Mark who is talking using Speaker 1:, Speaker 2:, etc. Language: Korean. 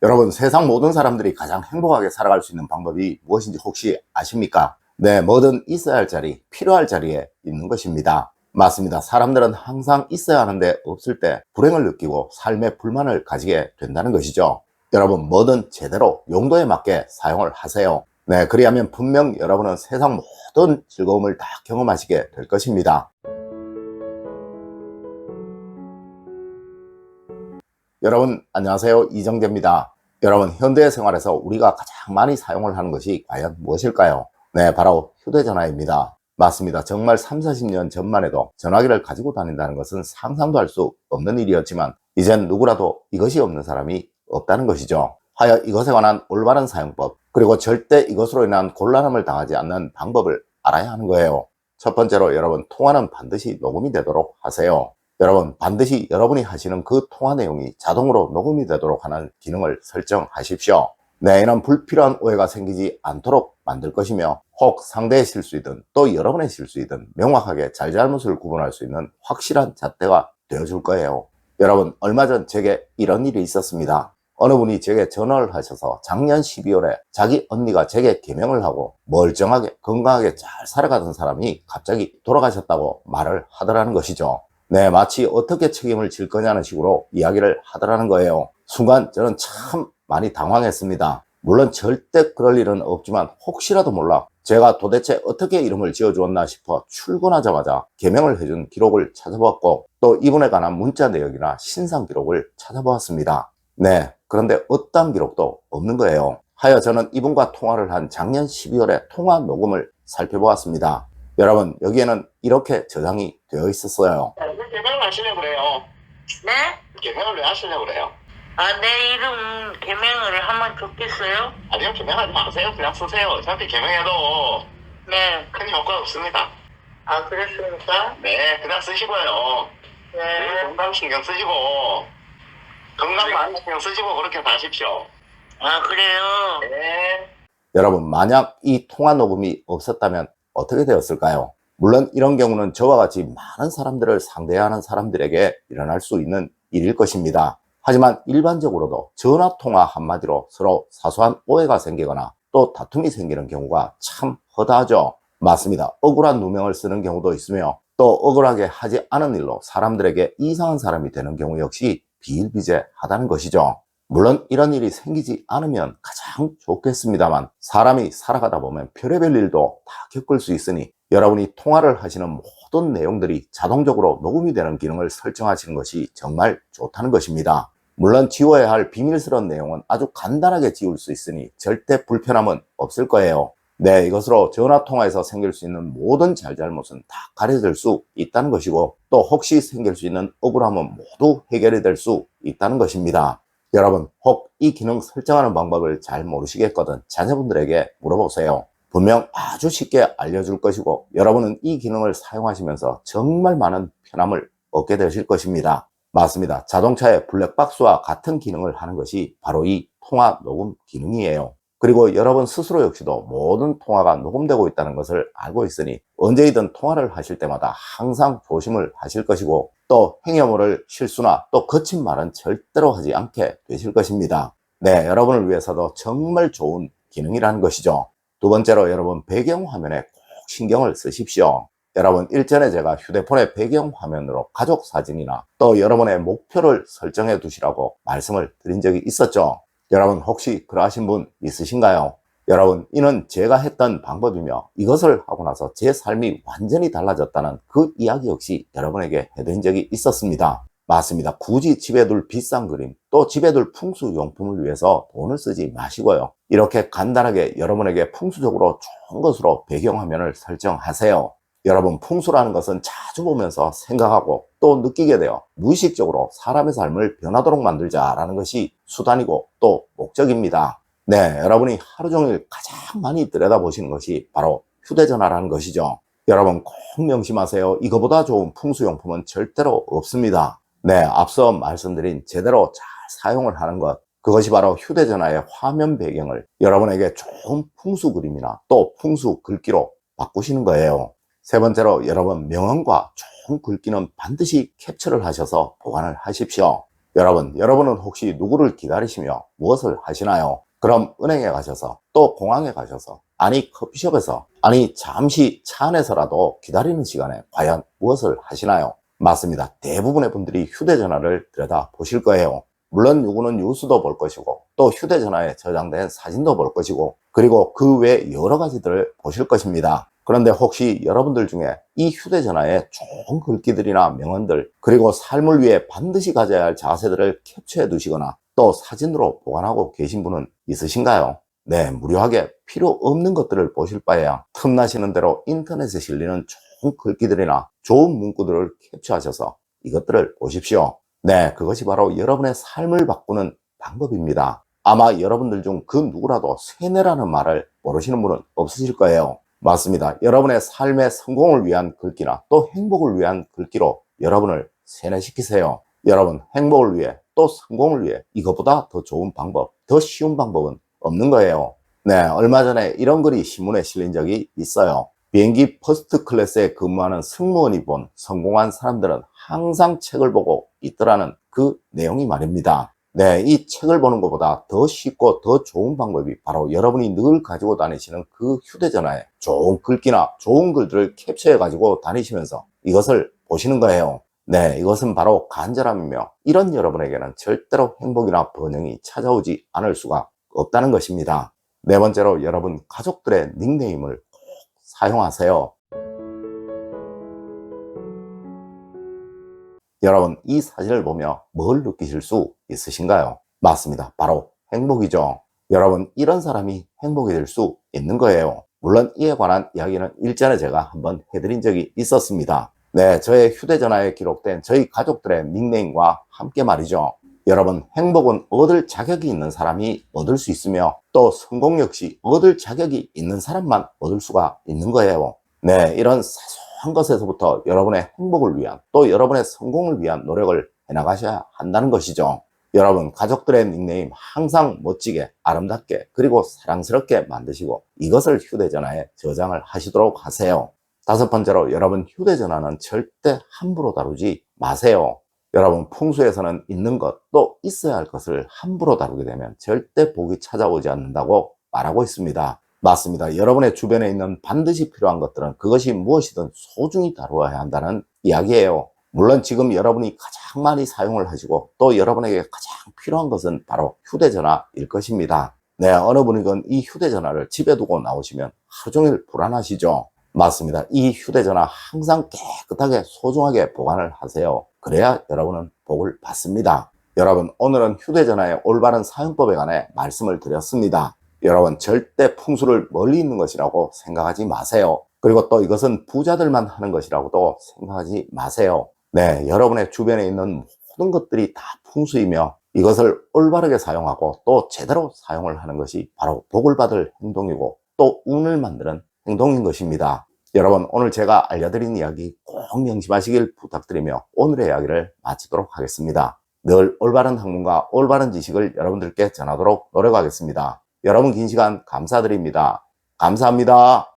Speaker 1: 여러분, 세상 모든 사람들이 가장 행복하게 살아갈 수 있는 방법이 무엇인지 혹시 아십니까? 네, 뭐든 있어야 할 자리, 필요할 자리에 있는 것입니다. 맞습니다. 사람들은 항상 있어야 하는데 없을 때 불행을 느끼고 삶에 불만을 가지게 된다는 것이죠. 여러분, 뭐든 제대로 용도에 맞게 사용을 하세요. 네, 그리하면 분명 여러분은 세상 모든 즐거움을 다 경험하시게 될 것입니다. 여러분 안녕하세요, 이정재입니다. 여러분, 현대 생활에서 우리가 가장 많이 사용을 하는 것이 과연 무엇일까요? 네, 바로 휴대전화입니다. 맞습니다. 정말 3, 40년 전만 해도 전화기를 가지고 다닌다는 것은 상상도 할 수 없는 일이었지만 이젠 누구라도 이것이 없는 사람이 없다는 것이죠. 하여 이것에 관한 올바른 사용법, 그리고 절대 이것으로 인한 곤란함을 당하지 않는 방법을 알아야 하는 거예요. 첫 번째로, 여러분, 통화는 반드시 녹음이 되도록 하세요. 여러분, 반드시 여러분이 하시는 그 통화 내용이 자동으로 녹음이 되도록 하는 기능을 설정하십시오. 네, 이런 불필요한 오해가 생기지 않도록 만들 것이며, 혹 상대의 실수이든 또 여러분의 실수이든 명확하게 잘잘못을 구분할 수 있는 확실한 잣대가 되어줄 거예요. 여러분, 얼마 전 제게 이런 일이 있었습니다. 어느 분이 제게 전화를 하셔서 작년 12월에 자기 언니가 제게 개명을 하고 멀쩡하게 건강하게 잘 살아가던 사람이 갑자기 돌아가셨다고 말을 하더라는 것이죠. 네, 마치 어떻게 책임을 질 거냐는 식으로 이야기를 하더라는 거예요. 순간 저는 참 많이 당황했습니다. 물론 절대 그럴 일은 없지만 혹시라도 몰라 제가 도대체 어떻게 이름을 지어주었나 싶어 출근하자마자 개명을 해준 기록을 찾아보았고, 또 이분에 관한 문자 내역이나 신상 기록을 찾아보았습니다. 네, 그런데 어떤 기록도 없는 거예요. 하여 저는 이분과 통화를 한 작년 12월에 통화 녹음을 살펴보았습니다. 여러분, 여기에는 이렇게 저장이 되어 있었어요.
Speaker 2: 왜 개명을 하시려고 그래요?
Speaker 3: 네?
Speaker 2: 개명을 왜 하시려고 그래요?
Speaker 3: 내 이름 개명을 하면 좋겠어요?
Speaker 2: 아니요, 개명하지 마세요. 그냥 쓰세요. 어차피 개명해도
Speaker 3: 네.
Speaker 2: 큰 효과 없습니다.
Speaker 3: 그렇습니까?
Speaker 2: 네, 그냥 쓰시고요.
Speaker 3: 네.
Speaker 2: 건강 신경 쓰시고, 건강 많이 신경 쓰시고 그렇게 사십시오.
Speaker 3: 그래요?
Speaker 2: 네.
Speaker 1: 여러분, 만약 이 통화 녹음이 없었다면 어떻게 되었을까요? 물론 이런 경우는 저와 같이 많은 사람들을 상대해야 하는 사람들에게 일어날 수 있는 일일 것입니다. 하지만 일반적으로도 전화통화 한마디로 서로 사소한 오해가 생기거나 또 다툼이 생기는 경우가 참 허다하죠. 맞습니다. 억울한 누명을 쓰는 경우도 있으며, 또 억울하게 하지 않은 일로 사람들에게 이상한 사람이 되는 경우 역시 비일비재하다는 것이죠. 물론 이런 일이 생기지 않으면 가장 좋겠습니다만, 사람이 살아가다 보면 별의별 일도 다 겪을 수 있으니 여러분이 통화를 하시는 모든 내용들이 자동적으로 녹음이 되는 기능을 설정하시는 것이 정말 좋다는 것입니다. 물론 지워야 할 비밀스러운 내용은 아주 간단하게 지울 수 있으니 절대 불편함은 없을 거예요. 네, 이것으로 전화통화에서 생길 수 있는 모든 잘잘못은 다 가려질 수 있다는 것이고, 또 혹시 생길 수 있는 억울함은 모두 해결이 될 수 있다는 것입니다. 여러분, 혹 이 기능 설정하는 방법을 잘 모르시겠거든 자녀분들에게 물어보세요. 분명 아주 쉽게 알려줄 것이고, 여러분은 이 기능을 사용하시면서 정말 많은 편함을 얻게 되실 것입니다. 맞습니다. 자동차의 블랙박스와 같은 기능을 하는 것이 바로 이 통화 녹음 기능이에요. 그리고 여러분 스스로 역시도 모든 통화가 녹음되고 있다는 것을 알고 있으니 언제이든 통화를 하실 때마다 항상 조심을 하실 것이고, 또 행여모를 실수나 또 거친 말은 절대로 하지 않게 되실 것입니다. 네, 여러분을 위해서도 정말 좋은 기능이라는 것이죠. 두 번째로, 여러분 배경화면에 꼭 신경을 쓰십시오. 여러분, 일전에 제가 휴대폰의 배경화면으로 가족 사진이나 또 여러분의 목표를 설정해 두시라고 말씀을 드린 적이 있었죠. 여러분, 혹시 그러하신 분 있으신가요? 여러분, 이는 제가 했던 방법이며 이것을 하고 나서 제 삶이 완전히 달라졌다는 그 이야기 역시 여러분에게 해드린 적이 있었습니다. 맞습니다. 굳이 집에 둘 비싼 그림, 또 집에 둘 풍수용품을 위해서 돈을 쓰지 마시고요. 이렇게 간단하게 여러분에게 풍수적으로 좋은 것으로 배경화면을 설정하세요. 여러분, 풍수라는 것은 자주 보면서 생각하고 또 느끼게 되어 무의식적으로 사람의 삶을 변하도록 만들자라는 것이 수단이고 또 목적입니다. 네, 여러분이 하루 종일 가장 많이 들여다보시는 것이 바로 휴대전화라는 것이죠. 여러분 꼭 명심하세요. 이거보다 좋은 풍수용품은 절대로 없습니다. 네, 앞서 말씀드린 제대로 잘 사용을 하는 것, 그것이 바로 휴대전화의 화면 배경을 여러분에게 좋은 풍수 그림이나 또 풍수 글귀로 바꾸시는 거예요. 세 번째로, 여러분 명언과 좋은 글귀는 반드시 캡처를 하셔서 보관을 하십시오. 여러분은 혹시 누구를 기다리시며 무엇을 하시나요? 그럼 은행에 가셔서, 또 공항에 가셔서, 아니 커피숍에서, 아니 잠시 차 안에서라도 기다리는 시간에 과연 무엇을 하시나요? 맞습니다. 대부분의 분들이 휴대전화를 들여다 보실 거예요. 물론 누구는 뉴스도 볼 것이고, 또 휴대전화에 저장된 사진도 볼 것이고, 그리고 그 외 여러 가지들을 보실 것입니다. 그런데 혹시 여러분들 중에 이 휴대전화에 좋은 글귀들이나 명언들, 그리고 삶을 위해 반드시 가져야 할 자세들을 캡처해 두시거나 또 사진으로 보관하고 계신 분은 있으신가요? 네, 무료하게 필요 없는 것들을 보실 바에야 틈나시는 대로 인터넷에 실리는 좋은 글귀들이나 좋은 문구들을 캡처하셔서 이것들을 보십시오. 네, 그것이 바로 여러분의 삶을 바꾸는 방법입니다. 아마 여러분들 중 그 누구라도 세뇌라는 말을 모르시는 분은 없으실 거예요. 맞습니다. 여러분의 삶의 성공을 위한 글귀나 또 행복을 위한 글귀로 여러분을 세뇌시키세요. 여러분, 행복을 위해 또 성공을 위해 이것보다 더 좋은 방법, 더 쉬운 방법은 없는 거예요. 네, 얼마 전에 이런 글이 신문에 실린 적이 있어요. 비행기 퍼스트 클래스에 근무하는 승무원이 본 성공한 사람들은 항상 책을 보고 있더라는 그 내용이 말입니다. 네, 이 책을 보는 것보다 더 쉽고 더 좋은 방법이 바로 여러분이 늘 가지고 다니시는 그 휴대전화에 좋은 글귀나 좋은 글들을 캡처해 가지고 다니시면서 이것을 보시는 거예요. 네, 이것은 바로 간절함이며 이런 여러분에게는 절대로 행복이나 번영이 찾아오지 않을 수가 없다는 것입니다. 네 번째로 여러분 가족들의 닉네임을 꼭 사용하세요. 여러분, 이 사진을 보며 뭘 느끼실 수 있으신가요? 맞습니다. 바로 행복이죠. 여러분, 이런 사람이 행복이 될 수 있는 거예요. 물론 이에 관한 이야기는 일전에 제가 한번 해드린 적이 있었습니다. 네, 저의 휴대전화에 기록된 저희 가족들의 닉네임과 함께 말이죠. 여러분, 행복은 얻을 자격이 있는 사람이 얻을 수 있으며 또 성공 역시 얻을 자격이 있는 사람만 얻을 수가 있는 거예요. 네, 이런 사소한 것에서부터 여러분의 행복을 위한 또 여러분의 성공을 위한 노력을 해나가셔야 한다는 것이죠. 여러분, 가족들의 닉네임 항상 멋지게, 아름답게, 그리고 사랑스럽게 만드시고 이것을 휴대전화에 저장을 하시도록 하세요. 다섯 번째로 여러분, 휴대전화는 절대 함부로 다루지 마세요. 여러분, 풍수에서는 있는 것, 또 있어야 할 것을 함부로 다루게 되면 절대 복이 찾아오지 않는다고 말하고 있습니다. 맞습니다. 여러분의 주변에 있는 반드시 필요한 것들은 그것이 무엇이든 소중히 다루어야 한다는 이야기예요. 물론 지금 여러분이 가장 많이 사용을 하시고 또 여러분에게 가장 필요한 것은 바로 휴대전화일 것입니다. 네, 어느 분이건 이 휴대전화를 집에 두고 나오시면 하루 종일 불안하시죠? 맞습니다. 이 휴대전화 항상 깨끗하게 소중하게 보관을 하세요. 그래야 여러분은 복을 받습니다. 여러분, 오늘은 휴대전화의 올바른 사용법에 관해 말씀을 드렸습니다. 여러분, 절대 풍수를 멀리 있는 것이라고 생각하지 마세요. 그리고 또 이것은 부자들만 하는 것이라고도 생각하지 마세요. 네, 여러분의 주변에 있는 모든 것들이 다 풍수이며 이것을 올바르게 사용하고 또 제대로 사용을 하는 것이 바로 복을 받을 행동이고 또 운을 만드는 행동인 것입니다. 여러분, 오늘 제가 알려드린 이야기 꼭 명심하시길 부탁드리며 오늘의 이야기를 마치도록 하겠습니다. 늘 올바른 학문과 올바른 지식을 여러분들께 전하도록 노력하겠습니다. 여러분 긴 시간 감사드립니다. 감사합니다.